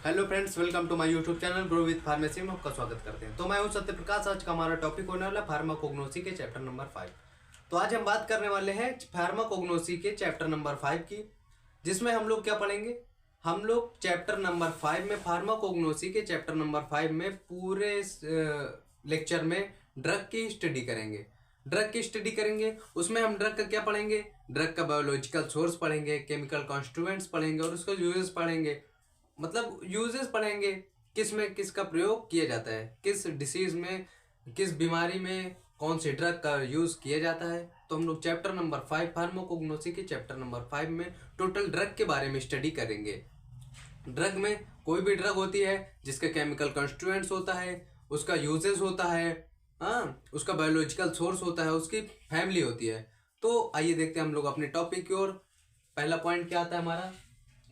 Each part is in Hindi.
Hello friends, welcome to my YouTube channel grow with pharmacy में आपका स्वागत करते हैं। तो मैं हूं सत्य प्रकाश। आज का हमारा टॉपिक होने वाला फार्माकोग्नोसी के चैप्टर नंबर 5। तो आज हम बात करने वाले हैं फार्माकोग्नोसी के चैप्टर नंबर 5 की, जिसमें हम लोग क्या पढ़ेंगे। हम लोग चैप्टर नंबर 5 में फार्माकोग्नोसी के चैप्टर नंबर 5 में पूरे लेक्चर में ड्रग की स्टडी करेंगे। उसमें हम ड्रग का क्या पढ़ेंगे, ड्रग का बायोलॉजिकल सोर्स पढ़ेंगे, केमिकल कॉन्स्टिट्यूएंट्स पढ़ेंगे और उसका यूजेस पढ़ेंगे। मतलब यूजेस पढ़ेंगे, किस में किसका प्रयोग किया जाता है, किस डिसीज में, किस बीमारी में कौन से ड्रग का यूज किया जाता है। तो हम लोग चैप्टर नंबर 5 फार्माकोग्नोसी के चैप्टर नंबर 5 में टोटल ड्रग के बारे में स्टडी करेंगे। ड्रग में कोई भी ड्रग होती है जिसका केमिकल कॉन्स्टिट्यूएंट्स होता है, उसका यूजेस होता है, हाँ, उसका बायोलॉजिकल सोर्स होता है, उसकी फैमिली होती है। तो आइए देखते हैं हम लोग अपने टॉपिक की ओर। पहला पॉइंट क्या आता है हमारा,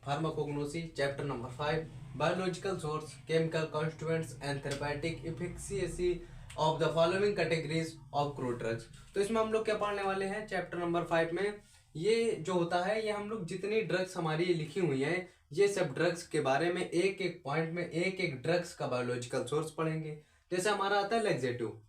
pharmacognosy chapter number 5 biological source, chemical constituents and therapeutic efficiency of the following categories of crude drugs. तो इसमें हम लोग क्या पढ़ने वाले हैं चैप्टर नंबर 5 में। ये जो होता है, ये हम लोग जितनी ड्रग्स हमारी लिखी हुई हैं, ये सब ड्रग्स के बारे में एक एक पॉइंट में एक एक ड्रग्स का बायोलॉजिकल सोर्स पढ़ेंगे। जैसे हमारा आता है लेग्जेटिव।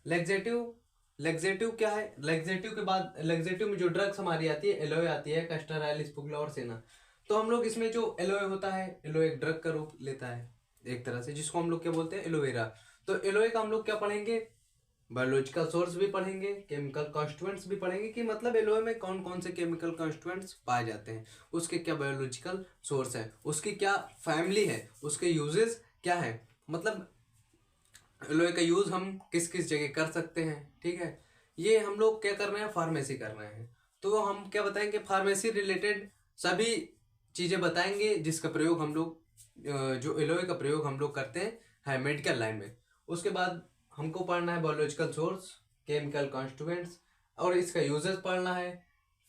लेग्जेटिव लेग्जेटिव क्या है, लेग्जेटिव के बाद लेग्जेटिव में जो ड्रग्स हमारी आती है, एलोए आती है, कैस्टरआइल, स्पुगला और सेना। तो हम लोग इसमें जो एलोए होता है, एलोए एक ड्रग का रूप लेता है एक तरह से, जिसको हम लोग क्या बोलते हैं, एलोवेरा। तो एलोए का हम लोग क्या पढ़ेंगे, बायोलॉजिकल सोर्स भी पढ़ेंगे, केमिकल कॉन्स्टिट्यूएंट्स भी पढ़ेंगे कि मतलब एलोए में कौन कौन से केमिकल कॉन्स्टिट्यूएंट्स पाए जाते हैं, उसके क्या बायोलॉजिकल सोर्स है, उसकी क्या फैमिली है, उसके यूजेस क्या है, मतलब एलोए का यूज हम किस किस जगह कर सकते हैं। ठीक है, ये हम लोग क्या कर रहे हैं, फार्मेसी कर रहे हैं। तो हम क्या बताएंगे, फार्मेसी रिलेटेड सभी चीजें बताएंगे जिसका प्रयोग हम लोग, जो एलोए का प्रयोग हम लोग करते हैं मेडिकल लाइन में। उसके बाद हमको पढ़ना है बायोलॉजिकल सोर्स, केमिकल कॉन्स्टिट्यूएंट्स और इसका यूजेस पढ़ना है।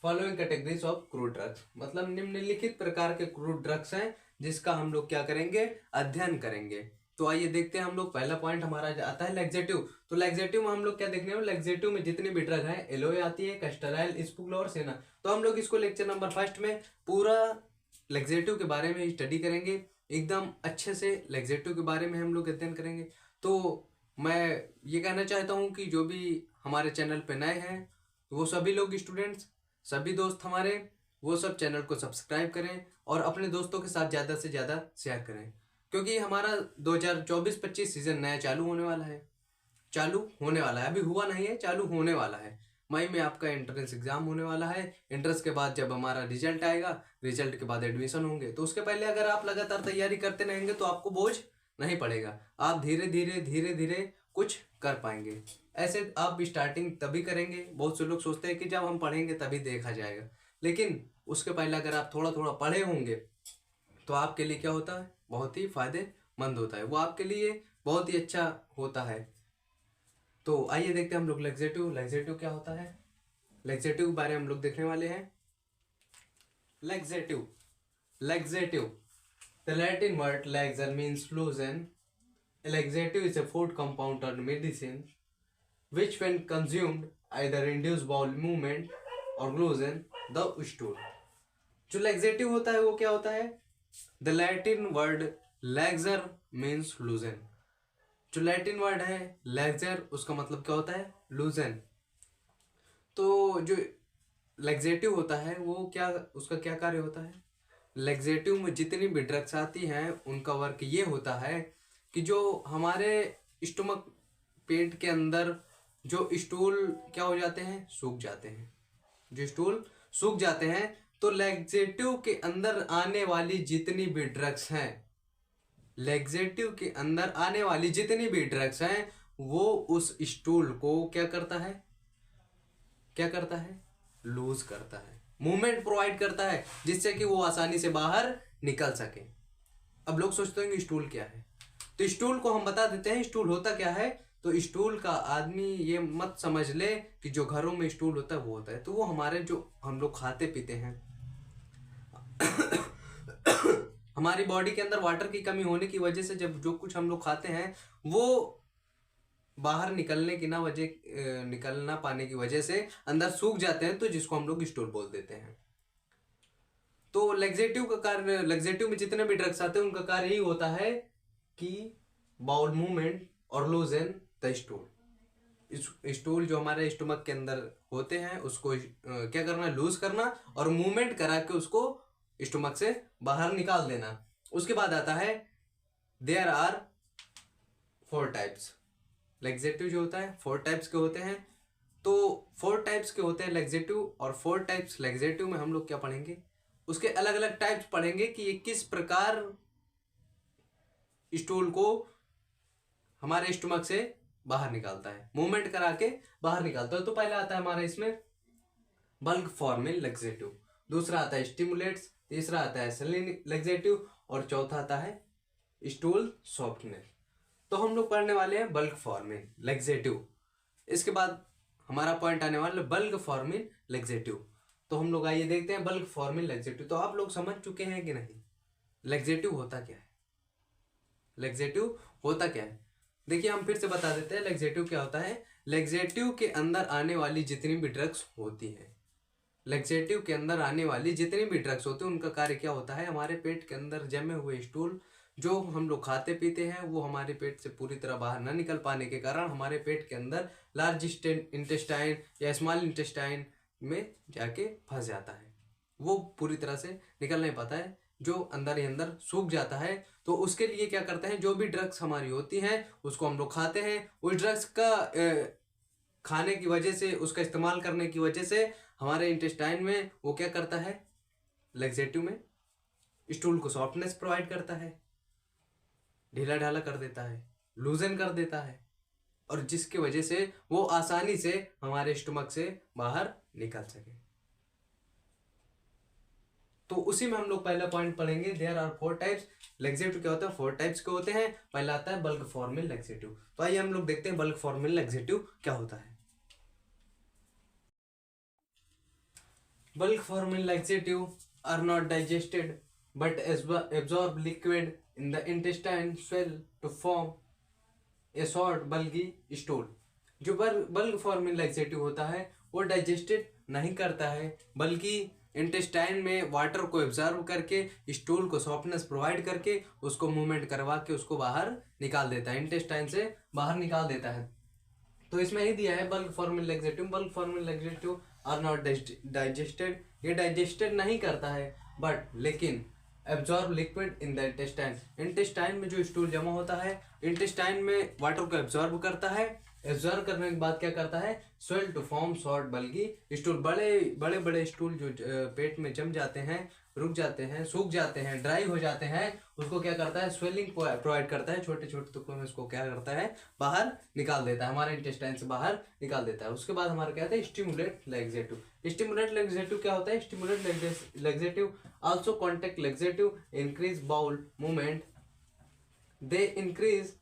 Following categories of crude drugs, मतलब निम्नलिखित प्रकार के क्रूड ड्रग्स हैं जिसका हम लोग क्या करेंगे, अध्ययन करेंगे। तो आइए देखते हैं हम लोग। पहला पॉइंट हमारा आता है लेग्जेटिव। तो लेग्जेटिव में हम लोग क्या देखने हैं, लेग्जेटिव में जितनी भी ड्रग है, एलोए आती है, कैस्टरआइल, स्पुगला और सेना। तो हम लोग इसको लेक्चर नंबर 1 में पूरा लेग्जेटिव के बारे में स्टडी करेंगे, एकदम अच्छे से लेग्जेटिव के बारे में हम लोग अध्ययन करेंगे। तो मैं ये कहना चाहता हूँ कि जो भी हमारे चैनल पे नए हैं, वो सभी लोग स्टूडेंट्स, सभी दोस्त हमारे, वो सब चैनल को सब्सक्राइब करें और अपने दोस्तों के साथ ज़्यादा से ज़्यादा शेयर करें, क्योंकि हमारा 2024-25 सीजन नया चालू होने वाला है। अभी हुआ नहीं है, चालू होने वाला है। मई में आपका एंट्रेंस एग्जाम होने वाला है। एंट्रेंस के बाद जब हमारा रिजल्ट आएगा, रिजल्ट के बाद एडमिशन होंगे। तो उसके पहले अगर आप लगातार तैयारी करते रहेंगे तो आपको बोझ नहीं पड़ेगा, आप धीरे धीरे कुछ कर पाएंगे। ऐसे आप स्टार्टिंग तभी करेंगे। बहुत से लोग सोचते हैं कि जब हम पढ़ेंगे तभी देखा जाएगा, लेकिन उसके पहले अगर आप थोड़ा थोड़ा पढ़े होंगे तो आपके लिए क्या होता है, बहुत ही फायदेमंद होता है, वो आपके लिए बहुत ही अच्छा होता है। तो आइए देखते हैं हम लोग लेग्जेटिव क्या होता है। लेग्जेटिव के बारे में हम लोग देखने वाले हैं। Laxative laxative the Latin word laxare means loosen. Laxative is a food compound or medicine which when consumed either induce bowel movement or loosen the stool. जो लैक्सेटिव होता है वो क्या होता है, the Latin word laxare means loosen. जो लैटिन वर्ड है लैक्सर, उसका मतलब क्या होता है, लूजन। तो जो लैक्सेटिव होता है वो क्या, उसका क्या कार्य होता है, लैक्सेटिव में जितनी भी ड्रग्स आती हैं उनका वर्क ये होता है कि जो हमारे स्टमक, पेट के अंदर जो स्टूल क्या हो जाते हैं, सूख जाते हैं। जो स्टूल सूख जाते हैं, तो लैक्सेटिव के अंदर आने वाली जितनी भी ड्रग्स हैं, लैक्सेटिव के अंदर आने वाली जितनी भी ड्रग्स हैं, वो उस स्टूल को क्या करता है, लूज करता है, मूवमेंट प्रोवाइड करता है, जिससे कि वो आसानी से बाहर निकल सके। अब लोग सोचते हैं कि स्टूल क्या है, तो स्टूल को हम बता देते हैं स्टूल होता क्या है। तो स्टूल का आदमी ये मत समझ ले कि जो घरों में स्टूल होता है वो होता है, तो वो हमारे जो हम लोग खाते पीते हैं हमारी बॉडी के अंदर वाटर की कमी होने की वजह से जब जो कुछ हम लोग खाते हैं वो बाहर निकल ना पाने की वजह से अंदर सूख जाते हैं, तो जिसको हम लोग स्टूल बोल देते हैं। तो लेग्जेटिव का कार्य, लेग्जेटिव में जितने भी ड्रग्स आते हैं उनका कार्य यही होता है कि बाउल मूवमेंट और लूजन द स्टूल। स्टूल जो हमारे स्टमक के अंदर होते हैं उसको क्या करना, लूज करना और मूवमेंट करा के उसको स्टमक से बाहर निकाल देना। उसके बाद आता है देयर आर 4 टाइप्स। लेग्जेटिव जो होता है 4 टाइप्स के होते हैं। तो 4 टाइप्स के होते हैं लेग्जेटिव, और 4 टाइप्स लेग्जेटिव में हम लोग क्या पढ़ेंगे, उसके अलग अलग टाइप्स पढ़ेंगे कि ये किस प्रकार स्टूल को हमारे स्टमक से बाहर निकालता है, मूवमेंट करा के बाहर निकालता है। तो पहला आता है हमारे इसमें बल्क फॉर्मिंग लेग्जेटिव, दूसरा आता है स्टिमुलेट्स, तीसरा आता है सेलिन लेग्जेटिव, और चौथा आता है स्टूल सॉफ्टनेस। तो हम लोग पढ़ने वाले हैं बल्क फॉर्मिंग लेग्जेटिव। इसके बाद हमारा पॉइंट आने वाला है बल्क फॉर्मिंग लेग्जेटिव। तो हम लोग आइए देखते हैं बल्क फॉर्मिंग लेग्जेटिव। तो आप लोग समझ चुके हैं कि नहीं लेग्जेटिव होता क्या है, लेग्जेटिव होता क्या है। देखिए हम फिर से बता देते हैं लेग्जेटिव क्या होता है। लेग्जेटिव के अंदर आने वाली जितनी भी ड्रग्स होती हैं, लेग्जेटिव के अंदर आने वाली जितनी भी ड्रग्स होते हैं उनका कार्य क्या होता है, हमारे पेट के अंदर जमे हुए स्टूल जो हम लोग खाते पीते हैं वो हमारे पेट से पूरी तरह बाहर ना निकल पाने के कारण हमारे पेट के अंदर लार्ज इंटेस्टाइन या स्मॉल इंटेस्टाइन में जाके फंस जाता है, वो पूरी तरह से निकल नहीं पाता है, जो अंदर ही अंदर सूख जाता है। तो उसके लिए क्या करते हैं, जो भी ड्रग्स हमारी होती हैं उसको हम लोग खाते हैं। उस ड्रग्स का खाने की वजह से, उसका इस्तेमाल करने की वजह से हमारे इंटेस्टाइन में वो क्या करता है, लेग्जेटिव में स्टूल को सॉफ्टनेस प्रोवाइड करता है, ढीला ढाला कर देता है, लूजन कर देता है, और जिसकी वजह से वो आसानी से हमारे स्टमक से बाहर निकल सके। तो उसी में हम लोग पहला पॉइंट पढ़ेंगे देयर आर 4 टाइप्स। लेग्जेटिव क्या होता है, 4 टाइप्स के होते हैं। पहला आता है बल्क फॉर्मिंग लेग्जेटिव। तो आइए हम लोग देखते हैं बल्क फॉर्मिंग लेग्जेटिव क्या होता है। Bulk forming laxative are not digested but absorb liquid in the intestine swell to form a short bulgy stool। जो बल्क फॉर्मिंग लेग्जेटिव होता है वो डाइजेस्टेड नहीं करता है, बल्कि इंटेस्टाइन में वाटर को एब्जॉर्ब करके स्टूल को सॉफ्टनेस प्रोवाइड करके उसको मूवमेंट करवा के उसको बाहर निकाल देता है, इंटेस्टाइन से बाहर निकाल देता है। तो इसमें ही दिया है bulk forming laxative. Bulk forming laxative are not digested, ये डाइजेस्टेड नहीं करता है बट लेकिन absorb liquid in the intestine, intestine में जो स्टूल जमा होता है इंटेस्टाइन में वाटर को एब्जॉर्ब करता है, एब्जॉर्ब करने के बाद क्या करता है, swell to form short bulgy stool. बड़े बड़े स्टूल जो पेट में जम जाते हैं, रुक जाते हैं, सूख जाते हैं, ड्राई हो जाते हैं, उसको क्या करता है, स्वेलिंग प्रोवाइड करता है, छोटे छोटे टुकड़ों में उसको क्या करता है, बाहर निकाल देता है, हमारे इंटेस्टाइन से बाहर निकाल देता है। उसके बाद हमारा क्या होता है, स्टिमुलेट लेग्जेटिव। स्टिमुलेट लेग्जेटिव क्या होता है, stimulate laxative also contact laxative increase bowel movement, they increase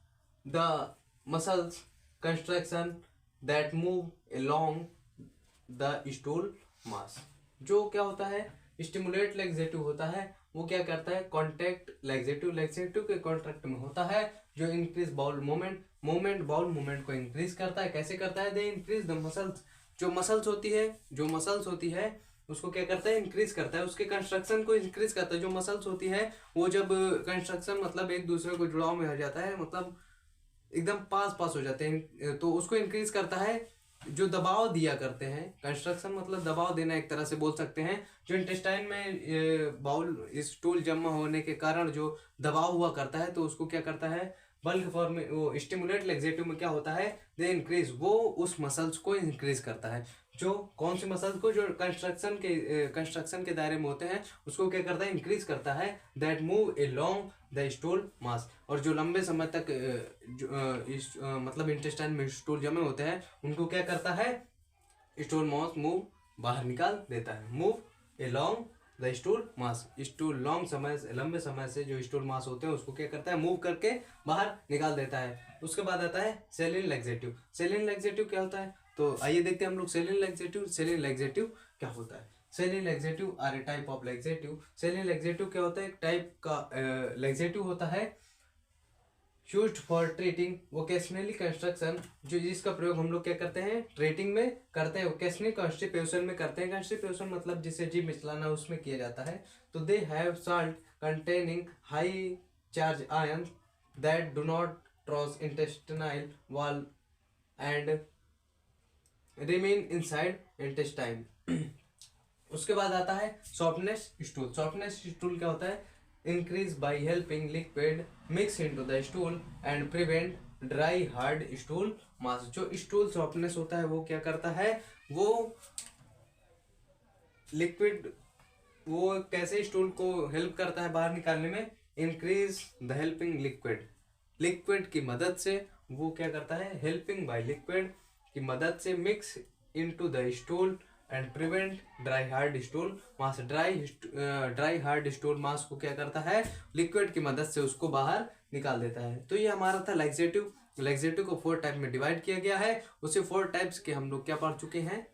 the muscles construction that move along the stool mass. जो क्या होता है, स्टिमुलेट लेग्जेटिव होता है, वो क्या करता है, कॉन्टैक्ट लेग्जेटिव, लेग्जेटिव के कॉन्ट्रैक्ट में होता है, जो increase bowel movement bowel movement को इंक्रीज करता है। कैसे करता है, दे इंक्रीज द मसल्स, जो मसल्स होती है उसको क्या करता है, इंक्रीज करता है, उसके कंस्ट्रक्शन को इंक्रीज करता है। जो मसल्स होती है वो जब कंस्ट्रक्शन मतलब एक दूसरे को जुड़ाव में हो जाता है, मतलब एकदम पास हो जाते हैं, तो उसको इंक्रीज करता है। जो दबाव दिया करते हैं, कंस्ट्रक्शन मतलब दबाव देना एक तरह से बोल सकते हैं, जो इंटेस्टाइन में बाउल स्टूल जमा होने के कारण जो दबाव हुआ करता है, तो उसको क्या करता है, बल्क फॉर्म में वो स्टिमुलेट लेग्जेटिव में क्या होता है, दे इंक्रीज, वो उस मसल्स को इंक्रीज करता है। जो कौन सी मसल्स को, जो कंस्ट्रक्शन के दायरे में होते हैं, उसको क्या करता है, इंक्रीज करता है, that move along the stool mass. और जो लंबे समय तक मतलब इंटेस्टाइन में स्टूल जमे होते हैं, उनको क्या करता है, स्टूल मास मूव बाहर निकाल देता है, move along the stool mass. Stool लंबे समय से जो स्टूल मास होते हैं उसको क्या करता है, मूव करके बाहर निकाल देता है। उसके बाद आता है सेलिन लेग्जेटिव। सेलिन लेग्जेटिव क्या होता है, तो आइए देखते हैं हम लोग सेलिन लेग्जेटिव। सेलिन लेग्जेटिव क्या होता है, saline laxative are a type of laxative. Saline laxative क्या होता है, एक टाइप का लेग्जेटिव होता है, used for treating vocationally construction, जो जिसका प्रयोग हम लोग क्या करते हैं, ट्रीटिंग में करते हैं, वोकेशनली कॉन्स्टिपेशन में करते हैं। कॉन्स्टिपेशन मतलब जिसे जीभ मिचलाना उसमें किया जाता है। तो they have salt containing high charge ions that do not cross intestinal wall and remain inside intestine. उसके बाद आता है सॉफ्टनेस स्टूल। सॉफ्टनेस स्टूल क्या होता है? Increase by helping liquid mix into the stool and prevent dry hard stool mass. जो स्टूल सॉफ्टनेस होता है वो क्या करता है? वो लिक्विड, वो कैसे स्टूल को हेल्प करता है बाहर निकालने में? Increase the helping liquid, liquid की मदद से वो क्या करता है? हेल्पिंग बाय लिक्विड की मदद से mix into the stool and prevent dry hard stool mass. Dry hard stool mass को क्या करता है? लिक्विड की मदद से उसको बाहर निकाल देता है। तो ये हमारा था लैक्सेटिव। लैक्सेटिव को 4 टाइप में डिवाइड किया गया है। उसे 4 टाइप्स के हम लोग क्या पढ़ चुके हैं?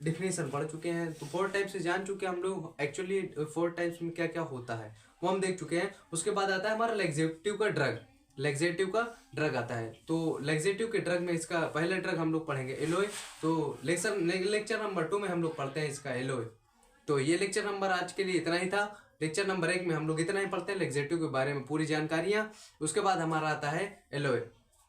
डिफिनेशन पढ़ चुके हैं। तो 4 टाइप से जान चुके हैं हम लोग एक्चुअली 4 टाइप्स में क्या क्या होता है वो हम देख चुके हैं। उसके बाद आता है हमारा लैक्सेटिव का ड्रग। लैक्सेटिव का ड्रग आता है। तो लैक्सेटिव के ड्रग में इसका पहला ड्रग हम लोग पढ़ेंगे एलोए। तो लेक्चर नंबर 2 में हम लोग पढ़ते हैं इसका एलोए। तो ये लेक्चर नंबर आज के लिए इतना ही था। लेक्चर नंबर 1 में हम लोग इतना ही पढ़ते हैं लैक्सेटिव के बारे में पूरी जानकारियां। उसके बाद हमारा आता है एलोए।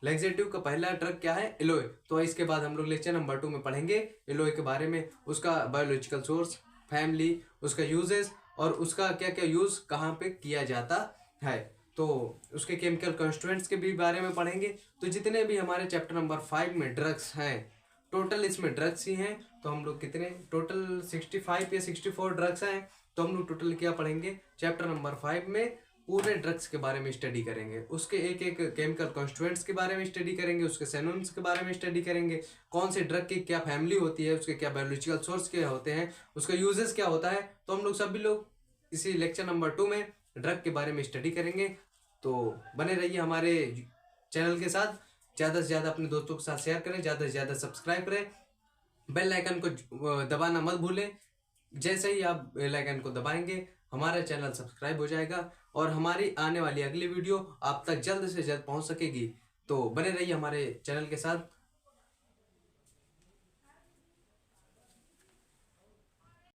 लैक्सेटिव का पहला ड्रग क्या है? एलोए। तो इसके बाद हम लोग लेक्चर नंबर 2 में पढ़ेंगे एलोए के बारे में, उसका बायोलॉजिकल सोर्स, फैमिली, उसका यूजेस और उसका क्या क्या यूज कहाँ पे किया जाता है। तो उसके केमिकल कॉन्स्टिट्यूएंट्स के भी बारे में पढ़ेंगे। तो जितने भी हमारे चैप्टर नंबर 5 में ड्रग्स हैं, टोटल इसमें ड्रग्स ही हैं। तो हम लोग कितने टोटल 65 या 64 ड्रग्स हैं। तो हम लोग टोटल क्या पढ़ेंगे? चैप्टर नंबर 5 में पूरे ड्रग्स के बारे में स्टडी करेंगे। उसके एक एक केमिकल कॉन्स्टिट्यूएंट्स के बारे में स्टडी करेंगे, उसके सिनोनिम्स के बारे में स्टडी करेंगे, कौन से ड्रग की क्या फैमिली होती है, उसके क्या बायोलॉजिकल सोर्स क्या होते हैं, उसका यूजेस क्या होता है। तो हम लोग सभी लोग इसी लेक्चर नंबर 2 में ड्रग के बारे में स्टडी करेंगे। तो बने रहिए हमारे चैनल के साथ। ज़्यादा से ज़्यादा अपने दोस्तों के साथ शेयर करें, ज़्यादा से ज़्यादा सब्सक्राइब करें, बेल आइकन को दबाना मत भूलें। जैसे ही आप बेल आइकन को दबाएंगे हमारा चैनल सब्सक्राइब हो जाएगा और हमारी आने वाली अगली वीडियो आप तक जल्द से जल्द पहुंच सकेगी। तो बने रहिए हमारे चैनल के साथ।